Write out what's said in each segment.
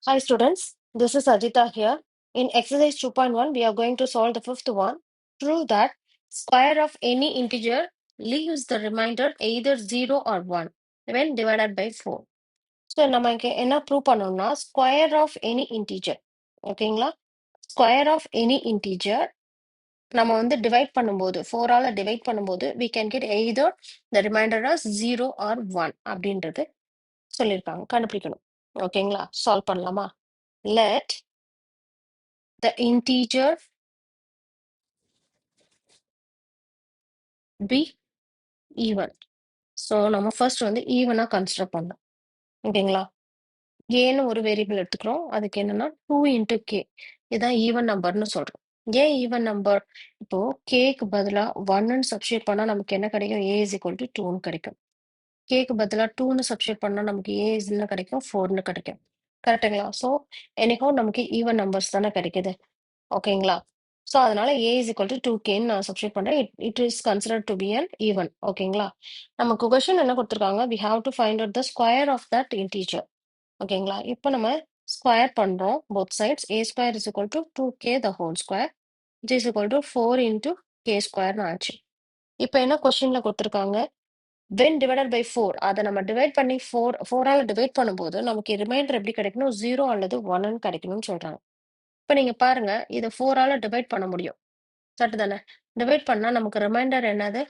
Hi students, this is Ajita here. In exercise 2.1, we are going to solve the fifth one. Prove that square of any integer leaves the remainder either 0 or 1 when divided by 4. So, நமக்கு என்ன prove பண்ணணும்னா square of any integer. ஓகேங்களா? Square of any integer நம்ம வந்து divide பண்ணும்போது 4 ஆல divide பண்ணும்போது we can get either the remainder as 0 or 1 அப்படின்றது சொல்லியிருக்காங்க. கண்டுபிடிக்கணும். ஓகேங்களா? சால்வ் பண்ணலாமா? Let the integer be even. So நம்ம ஃபர்ஸ்ட் வந்து ஈவனா கன்சிடர் பண்ணோம். ஓகேங்களா? ஏன்னு ஒரு வேரியபிள் எடுத்துக்கிறோம். அதுக்கு என்னன்னா 2 இன்டூ கே. இதான் ஈவன் நம்பர்னு சொல்றோம். ஏன் ஈவன் நம்பர்? இப்போ கேக்கு பதிலா 1ன்னு சப்ஸ்டியூட் பண்ணா நமக்கு என்ன கிடைக்கும்? ஏ இஸ் ஈக்குவல் டு 2ன்னு கிடைக்கும். கேக்கு பதிலா 2ன்னு சப்ஸ்டியூட் பண்ணா நமக்கு ஏ இஸ்ன்னு கிடைக்கும், 4ன்னு கிடைக்கும். கரெக்டுங்களா? ஸோ எனக்கும் நமக்கு ஈவன் நம்பர்ஸ் தானே கிடைக்குது. ஓகேங்களா? ஸோ அதனால ஏ இஸ் ஈக்குவல் டு 2கேன்னு நான் சப்ஸ்டியூட் பண்றேன். It is considered to be an even. ஓகேங்களா? நமக்கு கொஸ்டின் என்ன கொடுத்துருக்காங்க? We have to find out the square of that integer. ஓகேங்களா? இப்போ நம்ம ஸ்கொயர் பண்றோம் both sides. A square is equal to 2கே the whole square it is equal to 4 into k ஸ்கொயர்னு ஆச்சு. இப்போ என்ன கொஸ்டின்ல கொடுத்துருக்காங்க? வென் டிவைடட் பை 4 அதை நம்ம டிவைட் பண்ணி 4ஆல டிவைட் பண்ணும்போது நமக்கு ரிமைண்டர் எப்படி கிடைக்கணும்? 0 அல்லது 1ன்னு கிடைக்கணும்னு சொல்றாங்க. இப்போ நீங்க பாருங்க, இதை 4ஆல டிவைட் பண்ண முடியும். கரெக்ட் தானே? டிவைட் பண்ணா நமக்கு ரிமைண்டர் என்னது?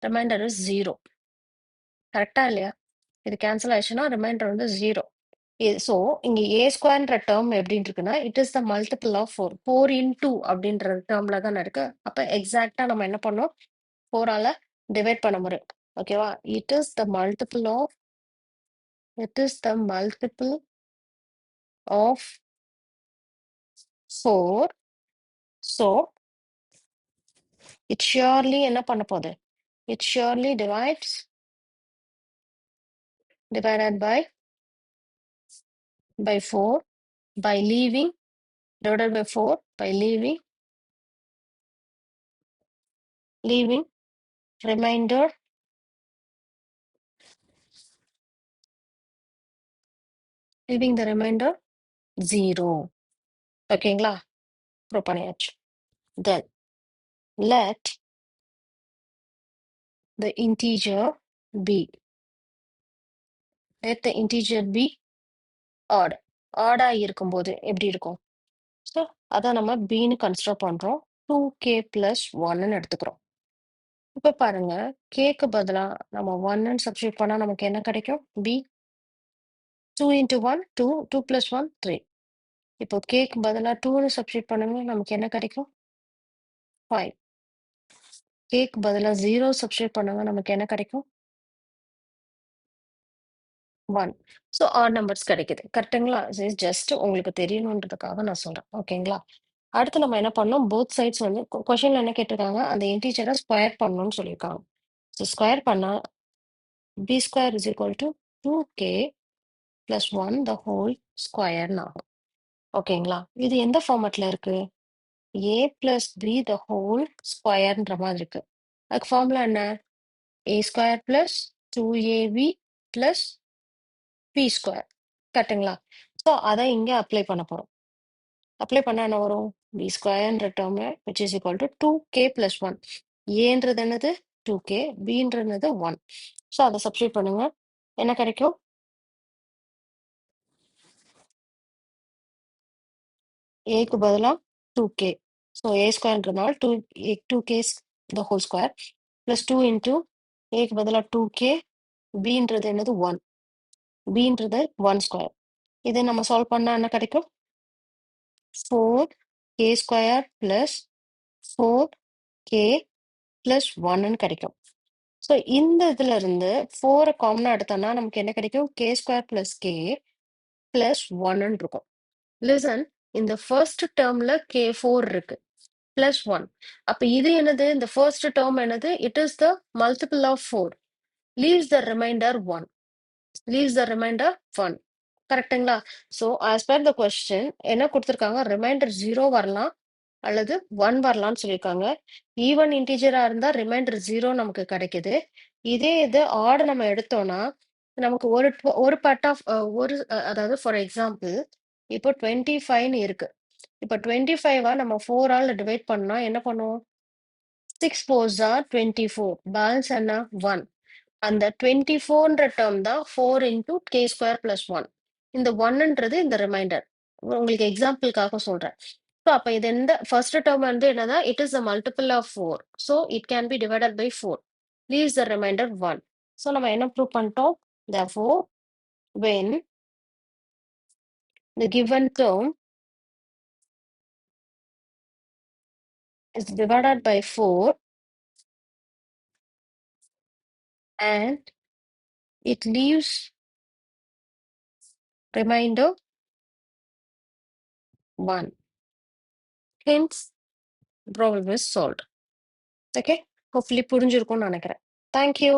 Reminder is 0. கரெக்டா இல்லையா? இது கேன்சல் ஆயிடுச்சுன்னா ரிமைண்டர் வந்து 0. ஸோ இங்க ஏ ஸ்கொயர்ன்ற டேர்ம் எப்படின்னு இருக்குன்னா it is the multiple of 4. 4 into அப்படின்ற டேர்ம்ல தான் இருக்கு. அப்ப எக்ஸாக்டா நம்ம என்ன பண்ணோம்? 4ஆல டிவைட் பண்ண முடியும். ஓகேவா? It is the multiple of 4. So it surely என்ன பண்ண போகுது? It surely divided by 4 by leaving divided by 4 by leaving remainder leaving the remainder 0. ஓகேங்களா? ப்ரூவ் பண்ணியாச்சு. Then let the integer be odd. ஆடா இருக்கும்போது எப்படி இருக்கும்? ஸோ அதான் நம்ம பின்னு கன்சிடர் பண்றோம். 2k plus 1ன்னு எடுத்துக்கிறோம். இப்போ பாருங்க, கேக்கு பதிலா நம்ம 1ன்னு சப்ஸ்டியூட் பண்ணா நமக்கு என்ன கிடைக்கும்? P 2 into 1 2 2 plus 1 3. இப்போ கேக்கு பதிலா 2ன்னு சப்ஸ்டியூட் பண்ணுங்க நமக்கு என்ன கிடைக்கும்? 5. கேக்கு பதிலா 0 சப்ஸ்டியூட் பண்ணுங்க நமக்கு என்ன கிடைக்கும்? 1. ஸோ ஆட் நம்பர்ஸ் கிடைக்குது. கரெக்டுங்களா? ஜஸ்ட் உங்களுக்கு தெரியணுன்றதுக்காக நான் சொல்றேன். ஓகேங்களா? அடுத்து நம்ம என்ன பண்ணோம்? போத் சைட்ஸ் வந்து கொஸ்டின்ல என்ன கேட்டிருக்காங்க? அந்த இன்டீஜரை ஸ்கொயர் பண்ணணும்னு சொல்லியிருக்காங்க. ஸோ ஸ்கொயர் பண்ணா b square is equal to 2கே பிளஸ் 1 த ஹோல் ஸ்கொயர்னு ஆகும். ஓகேங்களா? இது எந்த ஃபார்மேட்ல இருக்கு? A plus b the whole ஸ்கொயர்ன்ற மாதிரி இருக்கு. அதுக்கு ஃபார்முலா என்ன? A square plus 2ab plus b square. கரெக்டுங்களா? ஸோ அதை இங்கே அப்ளை பண்ண போறோம். அப்ளை பண்ணா என்ன வரும்? பி ஸ்கொயர்ன்ற term which is equal to 2கே பிளஸ் 1. ஏன்றது என்னது? 2கே, பின்றது 1. ஸோ அதை சப்ஸ்டியூட் பண்ணுங்க. என்ன கிடைக்கும்? ஏக்கு பதிலா 2கே. ஸோ ஏ ஸ்கொயர்ன்றதுனால 2கே the whole square plus 2 into ஏக்கு பதிலா 2கே, பின்றது என்னது? 1. பின்றது 1 ஸ்கொயர். இதை நம்ம சால்வ் பண்ணா என்ன கிடைக்கும்? 4கே ஸ்கொயர் பிளஸ் 4கே பிளஸ் 1ன்னு கிடைக்கும். ஸோ இந்த இதுல இருந்து 4 காமனா எடுத்தோம்னா நமக்கு என்ன கிடைக்கும்? K square plus k plus 1ன்னு இருக்கும். லிசன், இந்த ஃபர்ஸ்ட் டேர்ம்ல கே 4 இருக்கு பிளஸ் 1. அப்ப இது என்னது? இந்த ஃபர்ஸ்ட் டேர்ம் என்னது? It is the multiple of 4. Leaves the remainder 1. கரெக்டுங்களா? So as per the question என்ன கொடுத்துருக்காங்க? ரிமைண்டர் 0 வரலாம் அல்லது 1 வரலாம்னு சொல்லியிருக்காங்க. ஈவன் இன்டீஜரா இருந்தா ரிமைண்டர் 0 நமக்கு கிடைக்குது. இதே இது ஆட் நம்ம எடுத்தோம்னா நமக்கு ஒரு பார்ட் ஆஃப் அதாவது ஃபார் எக்ஸாம்பிள் இப்போ 25ன்னு இருக்கு. இப்போ 25 நம்ம 4 ஆல டிவைட் பண்ணா என்ன பண்ணும்? 6 4s ஆர் 24. பேலன்ஸ் என்ன? 1. அந்த 24ன்ற டேர்ம் தான் 4 இன்டூ கே ஸ்கொயர் பிளஸ் 1. இந்த 1ன்றது இந்த ரிமைண்டர். உங்களுக்கு எக்ஸாம்பிளுக்காக சொல்றேன். ஸோ அப்ப இது எந்த ஃபர்ஸ்ட் டேர்ம் வந்து என்னன்னா, it is a multiple of 4. So it can be divided by 4. Leaves the remainder 1. So நம்ம என்ன ப்ரூவ் பண்ணிட்டோம்? Therefore, when the given term is divided by 4 and it leaves remainder 1. Hence, problem is solved. Okay? Hopefully புரிஞ்சிருக்கும்னு நினைக்கிறேன். Thank you.